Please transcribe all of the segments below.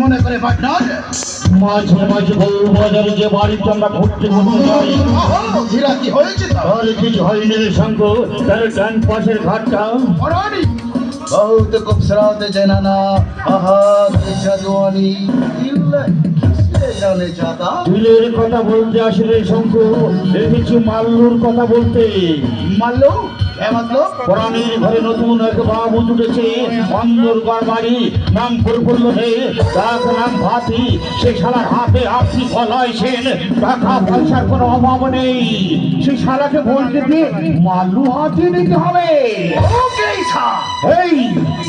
মনে করে পার্টনার? মাঝে মাঝে বউ বাজারে যে বাড়িতে আমরা ঘুরতে ঘুরতে যাই। বুঝিরা কি হয়েছে? তাহলে কিছু হয়নি রে শঙ্কু, তার ডান পাশের ঘাটটা পরানি बहुत खूबसूरत जनाना आहा कैसा जवानी दिल किससे जाने चाहता। দিলের কথা বলতে আসলে শঙ্কু, দেখেছি মাল্লুর কথা বলতে। माल्लू क्या मतलब? পরাণীর ঘরে নতুন এক বাবু উঠেছে, অন্দরগড় বাড়ি, নাম প্রফুল্ল হে, তার নাম ভাতি। সে শালার হাতে আপনি গলায় সেন, টাকা পয়সার কোনো অভাব নেই। সেই শালাকে বলতে দিয়ে মাল্লু হাতে নিতে হবে। ओके सा এই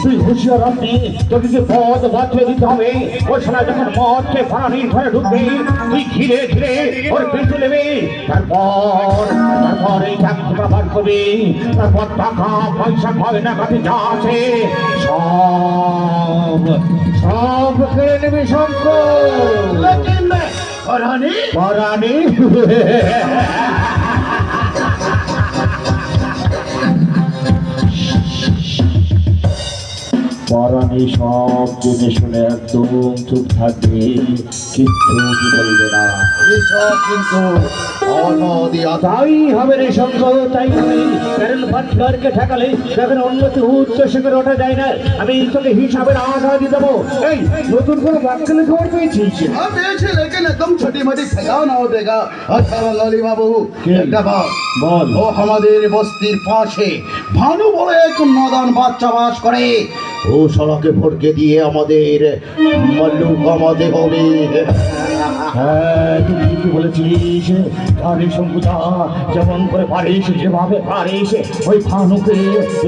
তুই হুঁশিয়ার আপনি, তোকে যে পথ বাতলে দিতে হবে। ওই শালা যখন মদকে পরাণীর ঘরে ঢুকবে, তুই ধীরে ধীরে ওর পেছু নেবে। তারপর এই চাকরিটা বার করবি। তারপর টাকা পয়সা গয়না কাছে যা আছে সব সব কেড়ে নেবে শঙ্কর। लेकिन मैं परानी পরাণী পরাণী সব জেনে শুনে একদম চুপ থাকবে, কিচ্ছু বলবে না। सब किंतु ऑनो दिया था। তাই হবে রে শঙ্কর, তাই হবে। কারণ ভাটকারকে ঠেকালে সেখানে উন্নতি উচ্চ শিখরে ওঠা যায় না। আমি তোকে হিসাবের আঘাত দেবো। এই নতুন কোনো বাক্যলে খবর পেয়েছিস? अब बेचे लेकिन एकदम छोटी मोटी फैलाव ना हो देगा। अच्छा बंगाली बाबू क्या? एक दफा বল। ও আমাদের বস্তির পাশে ভানু বলে এক নদান বাচ্চা বাস করে। ও সড়কে ভড়কে দিয়ে আমাদের মল্লু কমাতে হবে। হ্যাঁ, তুই ঠিকই বলেছিস। আরে শঙ্কুদা, যেমন করে পারিস, যেভাবে পারিস, ওই ভানুকে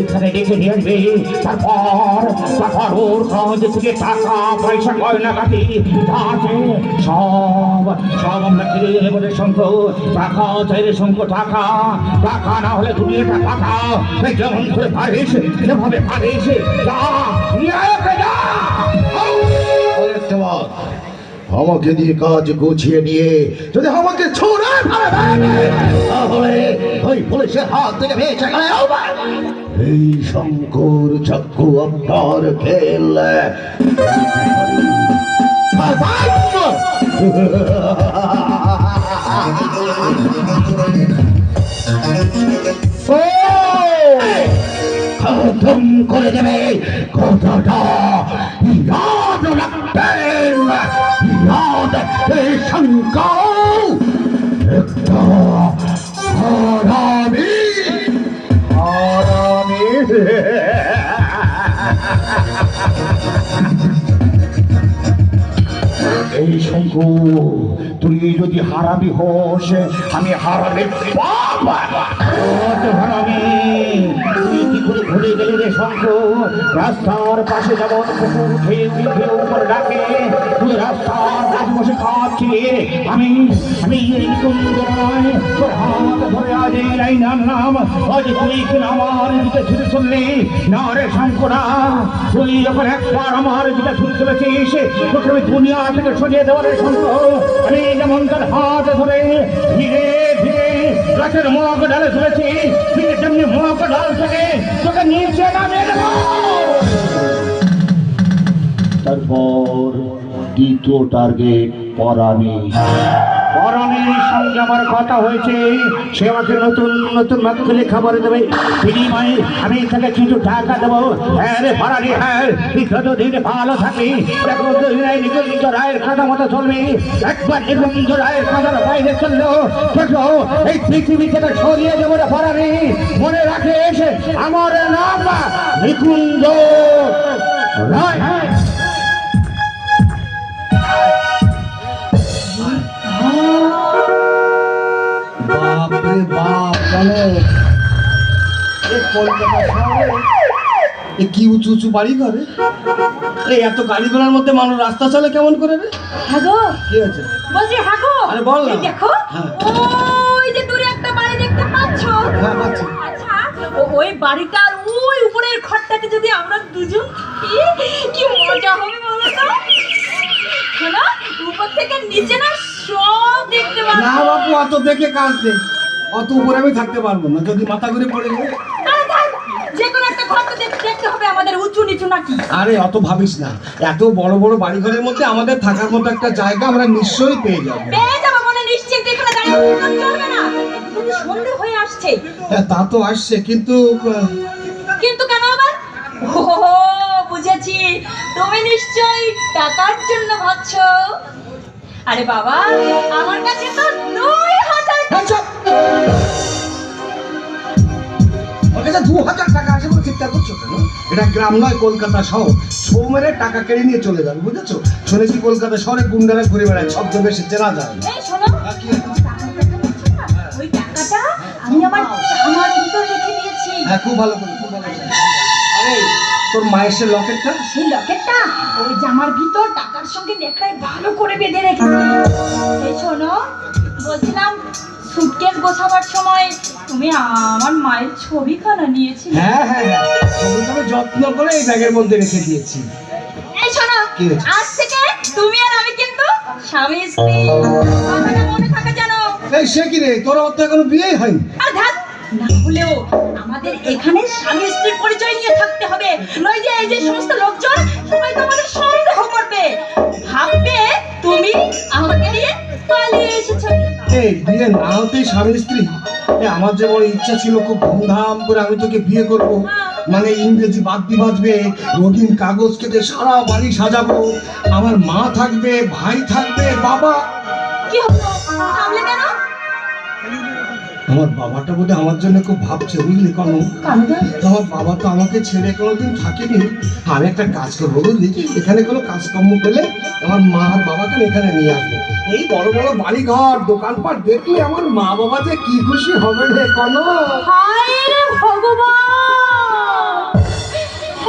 এখানে ডেকে নিয়ে আসবে। তারপর ওর কাছ থেকে টাকা পয়সা গয়না কাটি আছে সব সব আমরা কিনে নেবো রে শঙ্কর। টাকা চাই রে শঙ্কর, টাকা টাকা না হলে দুনিয়াটা টাকা। যেমন করে পারিস, যেভাবে পারিস, যা নিয়ে আয়, যা। আরেকটা বার আমাকে দিয়ে কাজ গুছিয়ে নিয়ে যদি আমাকে ছোড়ে তাহলে ওই পুলিশের হাত থেকে বেঁচে গেলে এই শঙ্কর চক্কু আপনার খেল। খতম করে দেবে কথাটা ইয়াদ রাখবেন। ইয়াদ এই শঙ্কর একটা হারামি হারামি। এই শঙ্কু, তুই যদি হারামি হোস, আমি হারামি হারামি। তুই কি করে ভুলে গেলি রে শঙ্কু? রাস্তার পাশে যেমন কুকুর খেয়ে পিঠে উপর ডাকে, তুই রাস্তার পাশে বসে খাচ্ছিলি। আমি আমি এই কুঞ্জয় তোর হাত ধরে আজ এই লাইন আনলাম। আজ তুই কিনা আমার দিকে ছুটে চললি না রে শঙ্কু না। তুই যখন একবার আমার দিকে ছুটে চলেছিস, তোকে আমি দুনিয়া থেকে সরিয়ে দেওয়ার শঙ্কর। আমি যেমন তার হাত ধরে ধীরে ধীরে গাছের মুখ ডালে ধরেছি, ঠিক তেমনি মুখ ডাল থেকে তোকে নিচে নামিয়ে দেব। তারপর দ্বিতীয় টার্গেট পরাণী। পরাণীর সঙ্গে আমার কথা হয়েছে, সে আমাকে নতুন নতুন মাকলে খাবার দেবে, বিনিময়ে আমি তাকে কিছু টাকা দেবো। হ্যাঁ রে পরাণী, হ্যাঁ, তুই যতদিন ভালো থাকবি, দেখো নিকুঞ্জ রায়ের কথা মতো চলবি। একবার নিকুঞ্জ রায়ের কথার বাইরে চললো, দেখো এই পৃথিবী থেকে সরিয়ে দেবো রে পরাণী। মনে রাখিস, আমার নাম নিকুঞ্জ রায়। বাপরে বাপ, জানো এই কলকাতা শহরে এ কি উঁচু উঁচু বাড়ি করে? এই এত গাড়ি ঘোড়ার মধ্যে মানুষ রাস্তা চলে কেমন করে রে? হ্যাঁ গো, কি আছে? বলছি হ্যাঁ গো। আরে বল না। এই দেখো, হ্যাঁ। ওই যে দূরে একটা বাড়ি দেখতে পাচ্ছো? হ্যাঁ, পাচ্ছি। আচ্ছা, ওই বাড়িটার ওই উপরের ঘরটাতে যদি আমরা দুজন থাকি, কি মজা হবে বলো তো? শোনো, উপর থেকে নিচে না সব দেখতে পাবো। না বাপু, অত দেখে কাজ নেই। অত উপরে আমি থাকতে পারবো না, যদি মাথা ঘুরে পড়ে যাবে। আরে থাক, যে কোনো একটা ঘর তো দেখতে দেখতে হবে আমাদের উঁচু নিচু নাকি। আরে অত ভাবিস না, এত বড় বড় বাড়িঘরের মধ্যে আমাদের থাকার মতো একটা জায়গা আমরা নিশ্চয়ই পেয়ে যাবো। পেয়ে যাবো মনে নিশ্চিন্তে, এখানে দাঁড়িয়ে থাকলে চলবে না। কিন্তু সন্ধে হয়ে আসছে। হ্যাঁ, তা তো আসছে, কিন্তু কিন্তু কেন আবার? ও বুঝেছি, তুমি নিশ্চয়ই টাকার জন্য ভাবছো। আরে বাবা, আমার কাছে তো 2000 আচ্ছা, ওর কাছে 2000 টাকা আছে বলে চিন্তা করছো কেন? এটা গ্রাম নয়, কলকাতা শহর। ছৌ মেরে টাকা কেড়ে নিয়ে চলে যাবে, বুঝেছো? শুনেছি কলকাতা শহরে গুন্ডারা ঘুরে বেড়ায়, ছদ্মবেশে চেনা যায় না। এই শোনো, ওই টাকাটা আমি আমার ভিতর রেখে দিয়েছি। হ্যাঁ, খুব ভালো করে, খুব ভালো করে। আরে তোর মায়ের সে লকেটটা? সেই লকেটটা ওই জামার ভিতর টাকার সঙ্গে নেকড়ায় ভালো করে বেঁধে রেখেছি। এই শোনো, বলছিলাম সুটকেস গোছাবার সময় তুমি আমার মায়ের ছবিখানা নিয়েছিলে। হ্যাঁ হ্যাঁ হ্যাঁ, ছবিটা আমি যত্ন করে এই ব্যাগের মধ্যে রেখে দিয়েছি। এই শোনো, কি হয়েছে? আজ থেকে তুমি আর আমি কিন্তু স্বামী স্ত্রী। কথাটা মনে থাকে জানো? এই সে কি রে, তোর তো এখনো বিয়েই হয়নি। আর ধ্যাত, না হলেও আমাদের এখানে স্বামী স্ত্রীর পরিচয় নিয়ে থাকতে হবে, নয় যে এই যে সমস্ত লোকজন সবাই তো আমাদের সন্দেহ করবে, ভাববে তুমি আমাকে নিয়ে পালিয়ে এসেছো। এই বিয়ে না হতেই স্বামী স্ত্রী? আমার যে বড় ইচ্ছা ছিল খুব ধুমধাম করে আমি তোকে বিয়ে করব, মানে ইংরেজি বাদ্যি বাজবে, রঙিন কাগজ কেটে সারা বাড়ি সাজাবো, আমার মা থাকবে, ভাই থাকবে, বাবা। কি হলো, থামলে কেন? আমার বাবাটা বোধ আমার জন্য খুব ভাবছে, বুঝলি কনক? আমার বাবা তো আমাকে ছেড়ে কোনোদিন থাকেনি। আমি একটা কাজ করবো, বুঝলি? এখানে কোনো কাজকর্ম পেলে আমার মা আর বাবাকে এখানে নিয়ে আসবো। এই বড় বড় বাড়িঘর দোকানপাট দেখলে আমার মা বাবা যে কি খুশি হবে রে কনক। হায় রে ভগবান,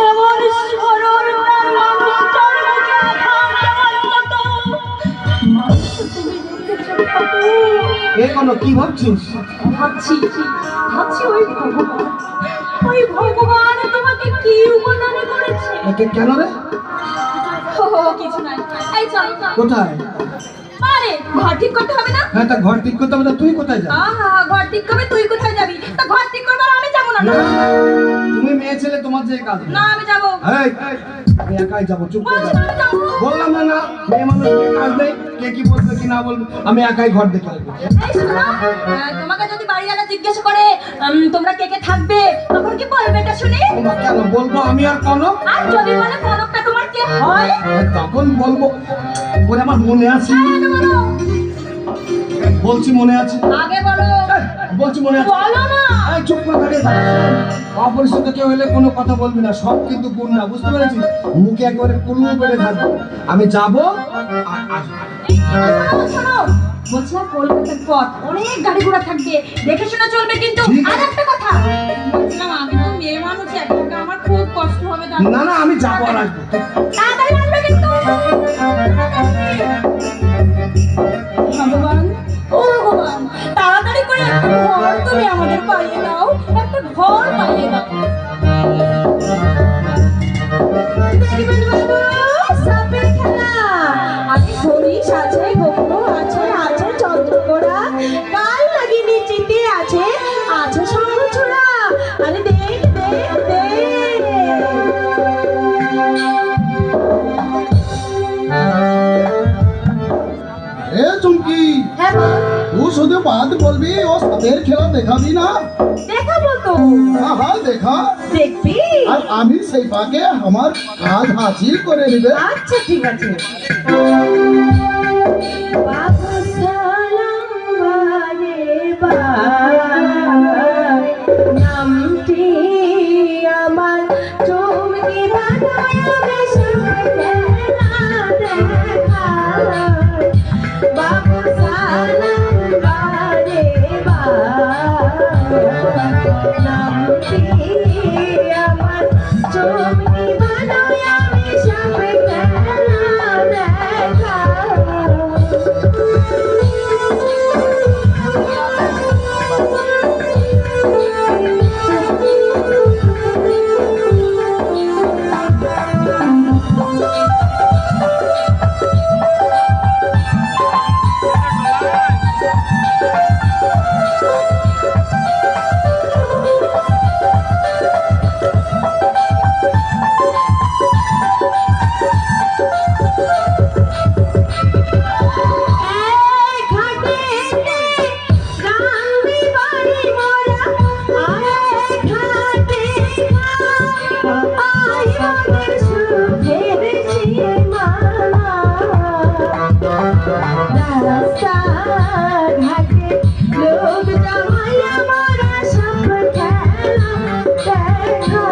এমন সরল মানুষটার মুখে আঘাত দেওয়ার মতো মানুষ তুমি দেখেছো ঠাকুর? এই কনক, কি ভাবছিস? ভাবছি ওই ভগবান তোমাকে কি উপদান করেছে। একে কেন রে? ও কিছু নাই, এই চল। কোথায়? আরে ঘর ঠিক করতে হবে না? হ্যাঁ, তা ঘর ঠিক করতে হবে, তা তুই কোথায় যাবি? আহা, ঘর ঠিক করবে, তুই কোথায় যাবি? তা ঘর ঠিক করবার আমি যাবো না। না, তুমি মেয়ে ছেলে, তোমার যে কাজ। না আমি যাবো। এই, আমি একাই যাবো, চুপ করে বলছি যাবো। আমি যাবো। বললাম না, না মেয়ে মানুষ কাজ নেই, কে কি বলবে কি না বলবে, আমি একাই ঘর দেখে আসবো। এই শোনো, তোমাকে যদি বাড়িওয়ালা জিজ্ঞেস করে তোমরা কে কে থাকবে, তখন কি বলবে এটা শুনি? তোমরা কেন বলবো আমি আর কনক? আর যদি বলে কনকটা তোমার কে হয়? তখন বলবো, ওরে আমার মনে আছে, আগে বলো, বলছি মনে আছে, আগে বলো, বলছি মনে আছে। বলো না। এই চুপ করে দাঁড়িয়ে থাক। অপরিচিত কেউ হলে কোনো কথা বলবি না, সব কিন্তু গুণ না, বুঝতে পেরেছিস? মুখে একেবারে কুলু বেড়ে থাকবে। আমি যাবো আর আসবো। শোনো, বলছিলাম কলকাতার পথ অনেক গাড়ি ঘোড়া থাকবে, দেখে শুনে চলবে কিন্তু। ঠিক আছে। আর একটা কথা বলছিলাম, আমি তো মেয়ে মানুষ, একা আমার খুব কষ্ট হবে। না না, আমি যাবো আর আসবো। তাড়াতাড়ি আসবে কিন্তু। ভগবান, ও ভগবান, তাড়াতাড়ি করে একটা ঘর তুমি আমাদের পাইয়ে দাও, একটা ঘর পাইয়ে দাও। সাপের খেলা, আমি হরিশ আছে, গোপ্র আছে, আছে চন্দ্রকোড়া, কাল লাগিনি চিঠি আছে, আছে শঙ্খচূড়া। আরে দেখ দেখ দেখ। এ চুমকি, হ্যাঁ বল। তুই শুধু বাদ বলবি, ও সাপের খেলা দেখাবি না? দেখাবো তো। হ্যাঁ হ্যাঁ, দেখা। দেখবি? আর আমি সেই পাকে আমার কাজ হাসিল করে নিবে। আচ্ছা ঠিক আছে। বাবু সালাম বারে বার, নামটি আমার চুমকি বানায় আমি সামনে না দেখার। বাবু সালাম বারে বার, নামটি আমার চুমকি বানায় আমি সামনে না দেখার। আয় মোদের সুখের সীমানা রাস্তা ঘাটে লোক জমাই আমরা সব খেলা দেখা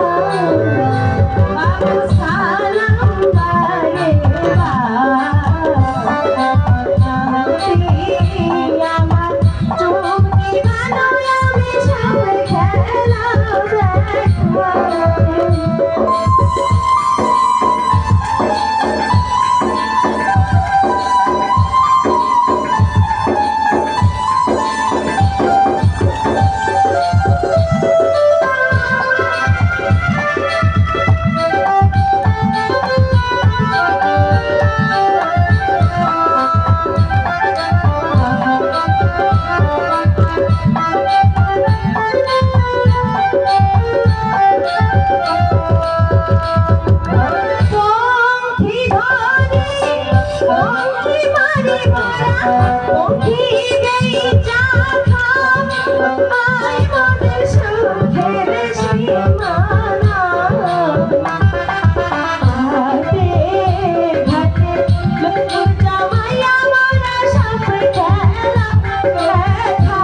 বাবু সালাম বারে আমার চুমকি বানায় আমি সব খেলা দেখা পঙ্খী ধরে পঙ্খী মারি মারা পঙ্খী গেই চাখা আয় মোদের সুখের সীমানা ঘাটে ঘাটে লোক জমাই আমরা সব খেলা দেখা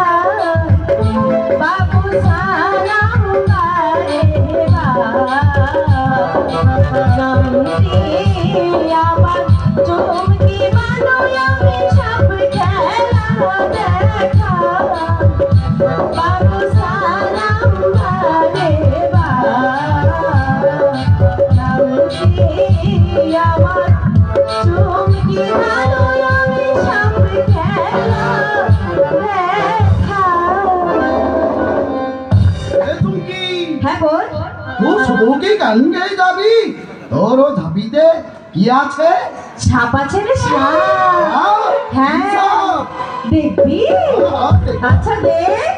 বাবু সালাম বারে আমার চুমকি বানায় আমি সব খেলা দেখা বাবু সালাম বারে আমার চুমকি বানায় আমি সব খেলা দেখা চুমকি হ্যাঁ বল তুই শুধু কি গান গেয়ে যাবি? তোর ও ঝাঁপিতে কি আছে? সাপ আছে রে সাপ হ্যাঁ কি সাপ? দেখবি আচ্ছা দেখ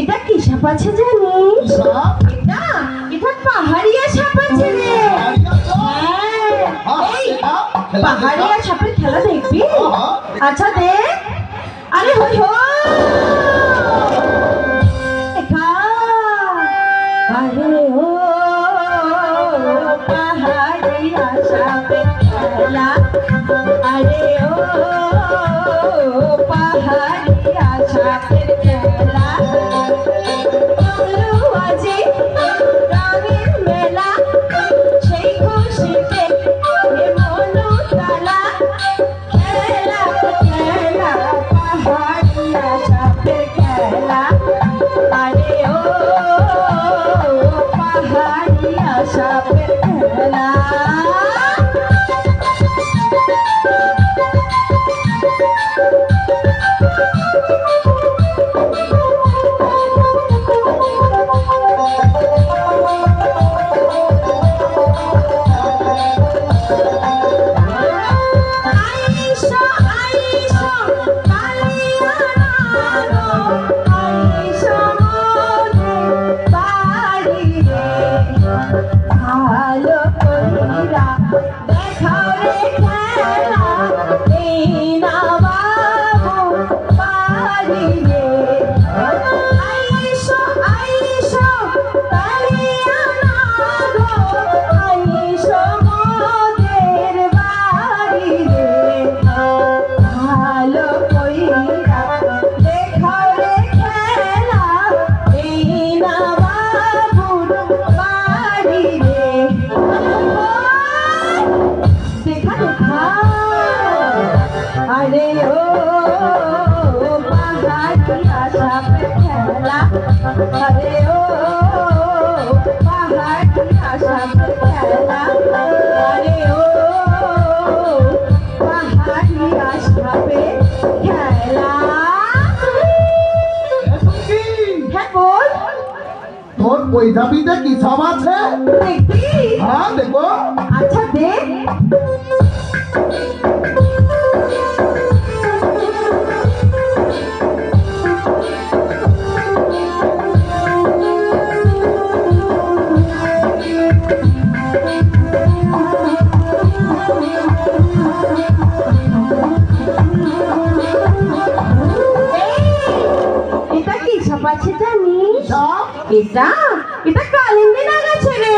এটা কি সাপ আছে জানিস সাপ? এটা এটা পাহাড়িয়া সাপ আছে রে পাহাড়িয়া সাপের খেলা দেখবি আচ্ছা দেখ আরে হই আরে ও পাহাড়িয়া সাপের খেলা আরে ও পাহাড়িয়া সাপের খেলা আজি রঙের মেলা সেই খুশিতে মনো তালা খেলা খেলা পাহাড়িয়া সাপের খেলা আরে ও পাহাড়িয়া সাপের খেলা আইসো আইসো কালিয়ানা আইসো মোদের বাড়ি রে ভালো কইরা দেখাও রে খেলা এই না বাবু বাড়ি রে আইসো আইসো কালিয়ানা আইসো মোদের বাড়ি রে ভালো কইরা দেখাও রে খেলা এই না বাবুর বাড়ি রে দেখা দেখা আরে ও পাহাড়িয়া সাপের খেলা আরে ও পাহাড়িয়া সাপের খেলা আরে ও পাহাড়িয়া সাপের খেলা চুমকি হ্যাঁ বল তোর ওই ঝাঁপিতে কি সাপ আছে? দেখবি হ্যাঁ দেখো আচ্ছা দেখ আছে জানিস? এটা এটা কালিন্দী নাগ আছে রে।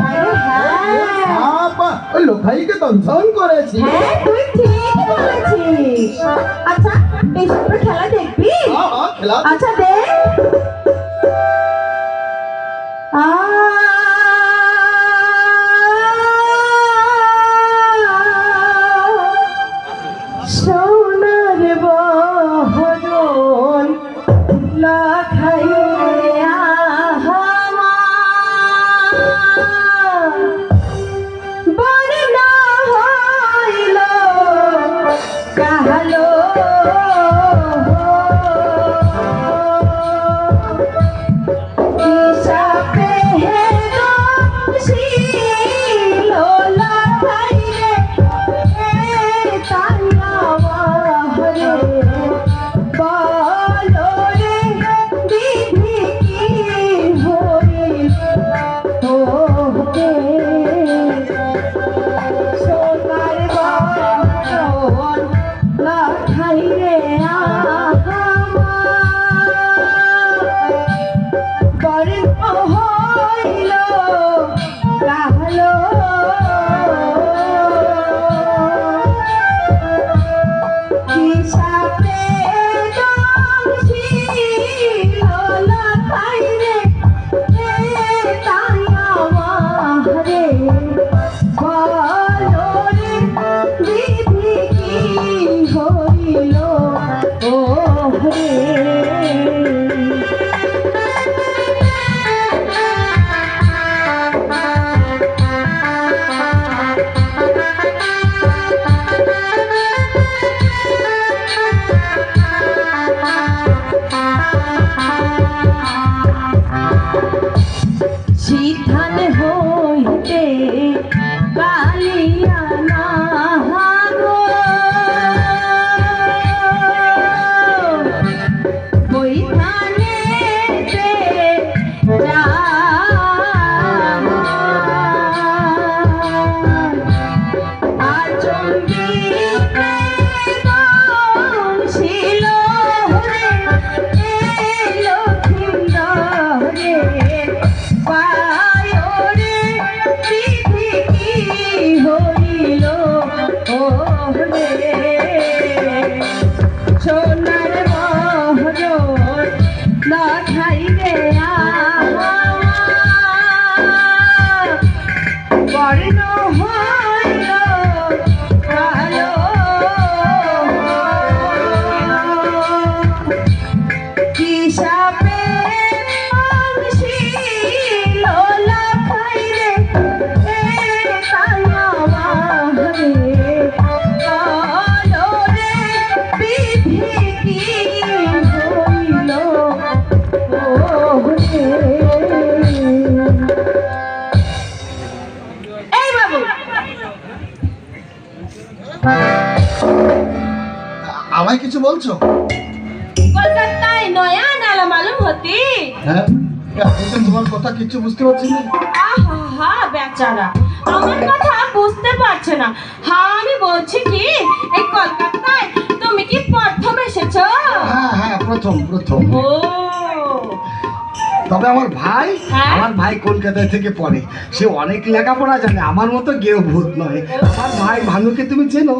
আরে হ্যাঁ, ওই লোকাইকে দংশন করেছি। হ্যাঁ তুই ঠিক বলেছিস। আচ্ছা বেশ করে খেলা দেখবি? খেলা আচ্ছা দেখ। সোনার বহরন লাখাইয়া বর্ণনা হইল কাহালো হিসাবে দোষীল লাখাইরে তাইয়াওয়ারে বলরে বিধি কি হইল তোকে সোনার বরণ লাখাইরে বরণ হইল কাহলো হিসাবে দোষীল লাখাইরে তাইয়াওয়ারে বলরে বিধি কি হইল ওরে। সিদ্ধান হইতে কালিয়া না গো বৈধানেতে যা আচম্বিতে দংশিল রে লক্ষিন্দরে পায়রে বিধি কি হইল ওরে। সোনার বহরন লাখাইরে বর্ণ হইল কালো হিসাবে দংশিল লাখাইরে তাইয়াওয়ারে বলরে বিধি কি হইল ওরে। এই বাবু আমায় কিছু বলছো? কলকাতায় নয়া নালা মালুম হতি? হ্যাঁ আমি তো তোমার কথা কিছু বুঝতে পারছি না। আহা বেচারা আমার কথা বুঝতে পারছে না। হ্যাঁ আমি বলছি কি এই কলকাতায় তুমি কি প্রথম এসেছো? হ্যাঁ হ্যাঁ প্রথম ও তবে আমার ভাই হ্যাঁ? আমার ভাই কলকাতায় থেকে পড়ে, সে অনেক লেখাপড়া জানে, আমার মতো গেও ভূত নয়। আমার ভাই ভানুকে তুমি চেনো?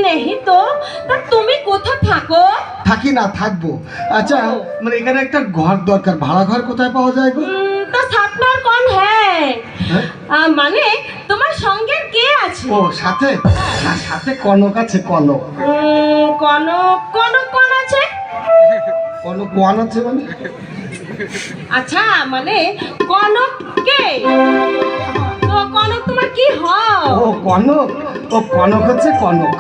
নেহি তো। তা তুমি কোথায় থাকো? থাকি না, থাকবো। আচ্ছা মানে এখানে একটা ঘর দরকার, ভাড়া ঘর কোথায় পাওয়া যায় গো? তো সাথ में और कौन है? হ্যাঁ? মানে তোমার সঙ্গে কে আছে? ও সাথে, না সাথে কনক আছে, কনক। কনক কনক কোন আছে? কনক কোন আছে মানে? আচ্ছা মানে কনক কে? তো কনক তোমার কি হয়? ও কনক, ও কনক হচ্ছে কনক।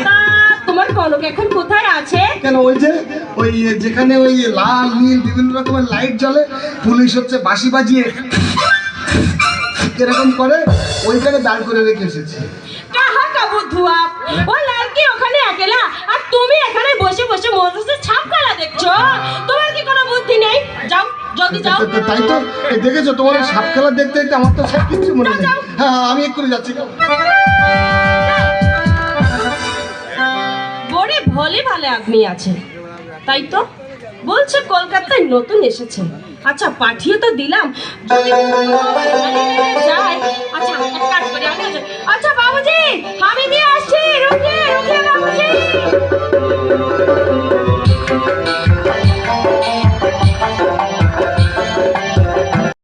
তা তোমার কনক এখন কোথায় আছে? কেন ওই যে ওই যেখানে ওই লাল নীল বিভিন্ন রকমের লাইট জ্বলে, পুলিশ হচ্ছে বাঁশি বাজিয়ে এরকম করে, ওইখানে দাঁড় করে রেখে এসেছে। কাহা কাবু ধুয়া ও লড়কি ওখানে একেলা আর তুমি এখানে বসে বসে মজুসে ছাপ খেলা দেখছো? তোমার কি কোনো বুদ্ধি নেই? যাও জলদি যাও। তাই তো এই দেখেছো, তোমার এই সাপ খেলা দেখতে দেখতে আমার তো সব কিছু মনে নেই। হ্যাঁ আমি এক্ষুনি যাচ্ছি। বড়ে ভলে ভালে আদমি আছে, তাই তো বলছে কলকাতায় নতুন এসেছে। আচ্ছা পাঠিয়ে তো দিলাম, যদি